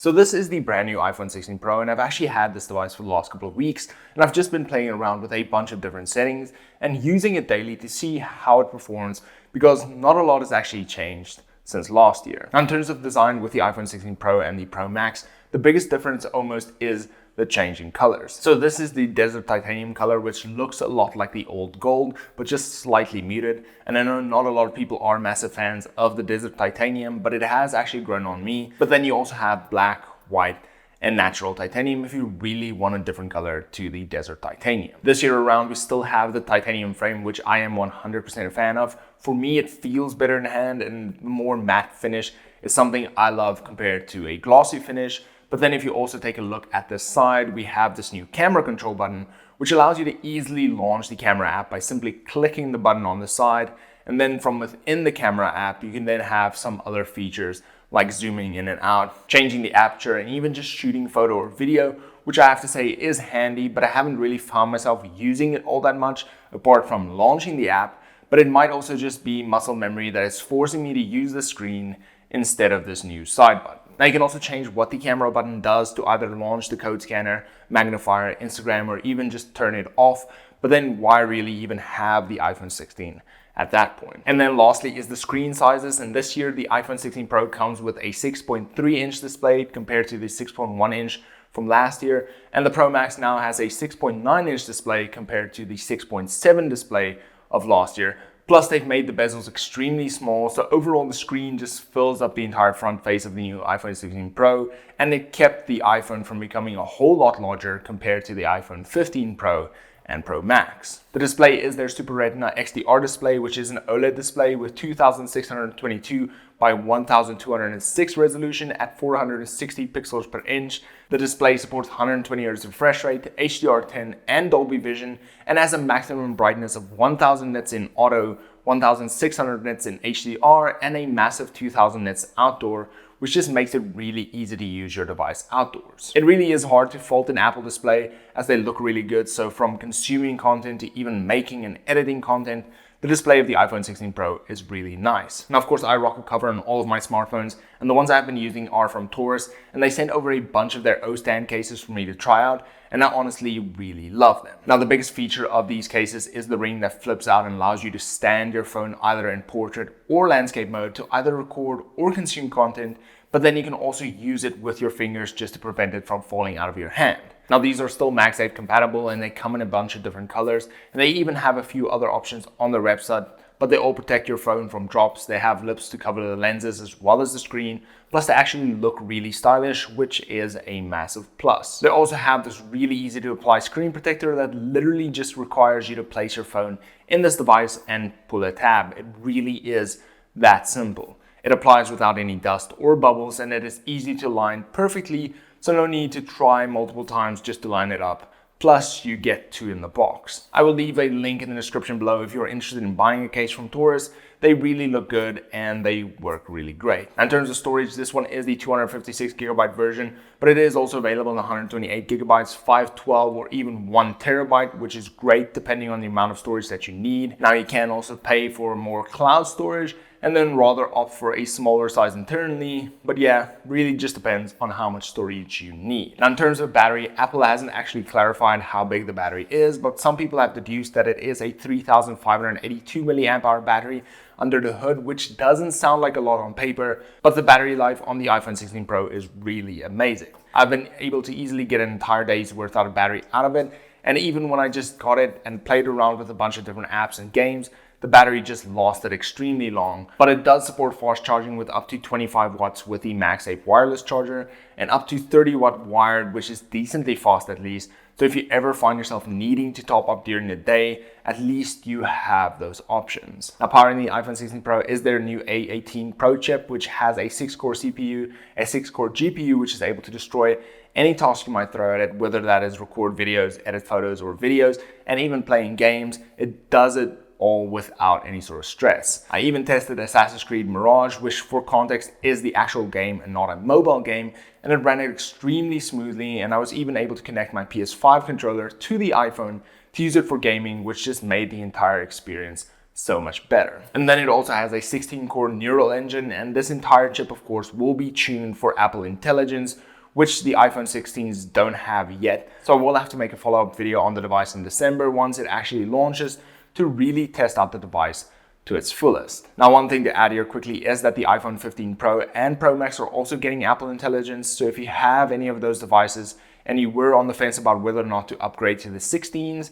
So this is the brand new iPhone 16 Pro, and I've actually had this device for the last couple of weeks, and I've just been playing around with a bunch of different settings and using it daily to see how it performs, because not a lot has actually changed since last year. Now, in terms of design with the iPhone 16 Pro and the Pro Max, the biggest difference almost is the change in colors. So this is the desert titanium color, which looks a lot like the old gold, but just slightly muted. And I know not a lot of people are massive fans of the desert titanium, but it has actually grown on me. But then you also have black, white, and natural titanium if you really want a different color to the desert titanium. This year around, we still have the titanium frame, which I am 100% a fan of. For me, it feels better in hand, and the more matte finish is something I love compared to a glossy finish. But then if you also take a look at this side, we have this new camera control button, which allows you to easily launch the camera app by simply clicking the button on the side. And then from within the camera app, you can then have some other features like zooming in and out, changing the aperture, and even just shooting photo or video, which I have to say is handy, but I haven't really found myself using it all that much apart from launching the app. But it might also just be muscle memory that is forcing me to use the screen instead of this new side button. Now you can also change what the camera button does to either launch the code scanner, magnifier, Instagram, or even just turn it off. But then why really even have the iPhone 16 at that point? And then lastly is the screen sizes. And this year, the iPhone 16 Pro comes with a 6.3-inch display compared to the 6.1-inch from last year. And the Pro Max now has a 6.9-inch display compared to the 6.7 display of last year. Plus, they've made the bezels extremely small, so overall the screen just fills up the entire front face of the new iPhone 16 Pro, and it kept the iPhone from becoming a whole lot larger compared to the iPhone 15 Pro and Pro Max. The display is their Super Retina XDR display, which is an OLED display with 2622 by 1206 resolution at 460 pixels per inch. The display supports 120 Hz refresh rate, HDR10 and Dolby Vision, and has a maximum brightness of 1000 nits in auto, 1600 nits in HDR, and a massive 2000 nits outdoor, which just makes it really easy to use your device outdoors. It really is hard to fault an Apple display as they look really good, so from consuming content to even making and editing content, the display of the iPhone 16 Pro is really nice. Now, of course, I rock a cover on all of my smartphones, and the ones I've been using are from Taurus, and they sent over a bunch of their O-stand cases for me to try out, and I honestly really love them. Now, the biggest feature of these cases is the ring that flips out and allows you to stand your phone either in portrait or landscape mode to either record or consume content, but then you can also use it with your fingers just to prevent it from falling out of your hand. Now, these are still MagSafe compatible, and they come in a bunch of different colors, and they even have a few other options on their website, but they all protect your phone from drops. They have lips to cover the lenses as well as the screen, plus they actually look really stylish, which is a massive plus. They also have this really easy to apply screen protector that literally just requires you to place your phone in this device and pull a tab. It really is that simple. It applies without any dust or bubbles, and it is easy to line perfectly, so no need to try multiple times just to line it up. Plus, you get two in the box. I will leave a link in the description below if you're interested in buying a case from Taurus. They really look good and they work really great. In terms of storage, this one is the 256GB version, but it is also available in 128GB, 512, or even 1TB, which is great depending on the amount of storage that you need. Now, you can also pay for more cloud storage and then rather opt for a smaller size internally. But yeah, really just depends on how much storage you need. Now, in terms of battery, Apple hasn't actually clarified how big the battery is, but some people have deduced that it is a 3582 milliamp hour battery under the hood, which doesn't sound like a lot on paper, but the battery life on the iPhone 16 Pro is really amazing. I've been able to easily get an entire day's worth of battery out of it, and even when I just got it and played around with a bunch of different apps and games, the battery just lasted extremely long. But it does support fast charging with up to 25 watts with the MagSafe wireless charger and up to 30 watt wired, which is decently fast at least. So if you ever find yourself needing to top up during the day, at least you have those options. Now, powering the iPhone 16 Pro is their new A18 Pro chip, which has a 6-core CPU, a 6-core GPU, which is able to destroy any task you might throw at it, whether that is record videos, edit photos or videos, and even playing games. It does it all without any sort of stress. I even tested Assassin's Creed Mirage, which for context is the actual game and not a mobile game, and it ran it extremely smoothly, and I was even able to connect my PS5 controller to the iPhone to use it for gaming, which just made the entire experience so much better. And then it also has a 16-core neural engine, and this entire chip of course will be tuned for Apple Intelligence, which the iPhone 16s don't have yet. So I will have to make a follow-up video on the device in December once it actually launches to really test out the device to its fullest. Now, one thing to add here quickly is that the iPhone 15 Pro and Pro Max are also getting Apple Intelligence. So if you have any of those devices and you were on the fence about whether or not to upgrade to the 16s,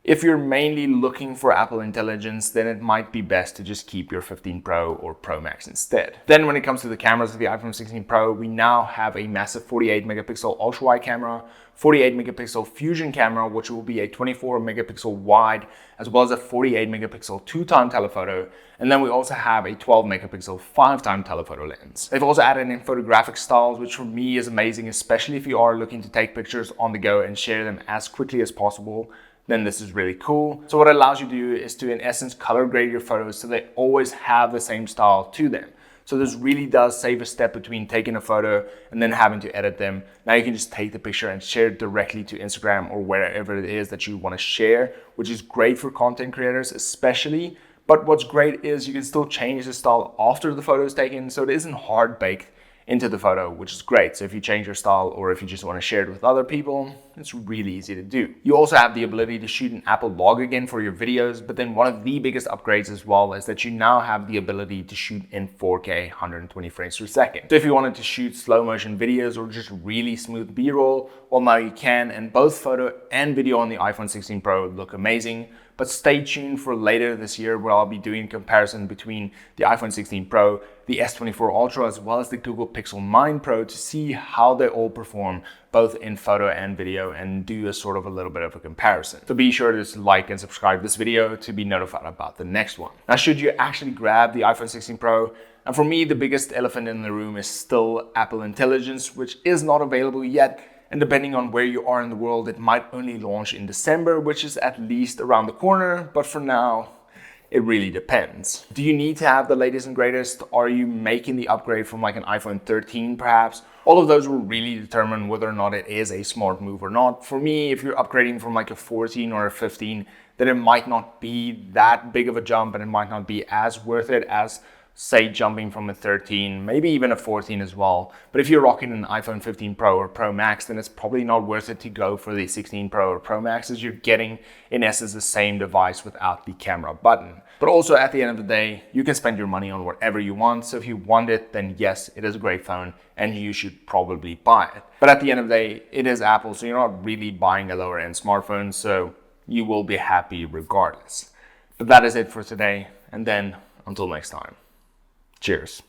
if you're mainly looking for Apple Intelligence, then it might be best to just keep your 15 Pro or Pro Max instead. Then when it comes to the cameras of the iPhone 16 Pro, we now have a massive 48 megapixel ultra wide camera, 48 megapixel fusion camera, which will be a 24 megapixel wide, as well as a 48 megapixel 2x telephoto. And then we also have a 12 megapixel 5x telephoto lens. They've also added in photographic styles, which for me is amazing, especially if you are looking to take pictures on the go and share them as quickly as possible. Then this is really cool. So what it allows you to do is to, in essence, color grade your photos so they always have the same style to them. So this really does save a step between taking a photo and then having to edit them. Now you can just take the picture and share it directly to Instagram or wherever it is that you want to share, which is great for content creators especially. But what's great is you can still change the style after the photo is taken, so it isn't hard baked into the photo, which is great. So if you change your style or if you just want to share it with other people, it's really easy to do. You also have the ability to shoot an Apple log again for your videos, but then one of the biggest upgrades as well is that you now have the ability to shoot in 4K 120 frames per second. So if you wanted to shoot slow motion videos or just really smooth B-roll, well, now you can, and both photo and video on the iPhone 16 Pro look amazing. But stay tuned for later this year where I'll be doing a comparison between the iPhone 16 Pro, the S24 Ultra, as well as the Google Pixel 9 Pro to see how they all perform both in photo and video and do a sort of a little bit of a comparison. So be sure to like and subscribe this video to be notified about the next one. Now, should you actually grab the iPhone 16 Pro, and for me, the biggest elephant in the room is still Apple Intelligence, which is not available yet. And depending on where you are in the world, it might only launch in December, which is at least around the corner. But for now, it really depends. Do you need to have the latest and greatest? Are you making the upgrade from like an iPhone 13 perhaps? All of those will really determine whether or not it is a smart move or not. For me, if you're upgrading from like a 14 or a 15, then it might not be that big of a jump and it might not be as worth it as, say, jumping from a 13, maybe even a 14 as well. But if you're rocking an iPhone 15 Pro or Pro Max, then it's probably not worth it to go for the 16 Pro or Pro Max, as you're getting, in essence, the same device without the camera button. But also, at the end of the day, you can spend your money on whatever you want. So if you want it, then yes, it is a great phone and you should probably buy it. But at the end of the day, it is Apple, so you're not really buying a lower end smartphone, so you will be happy regardless. But that is it for today. And then until next time. Cheers.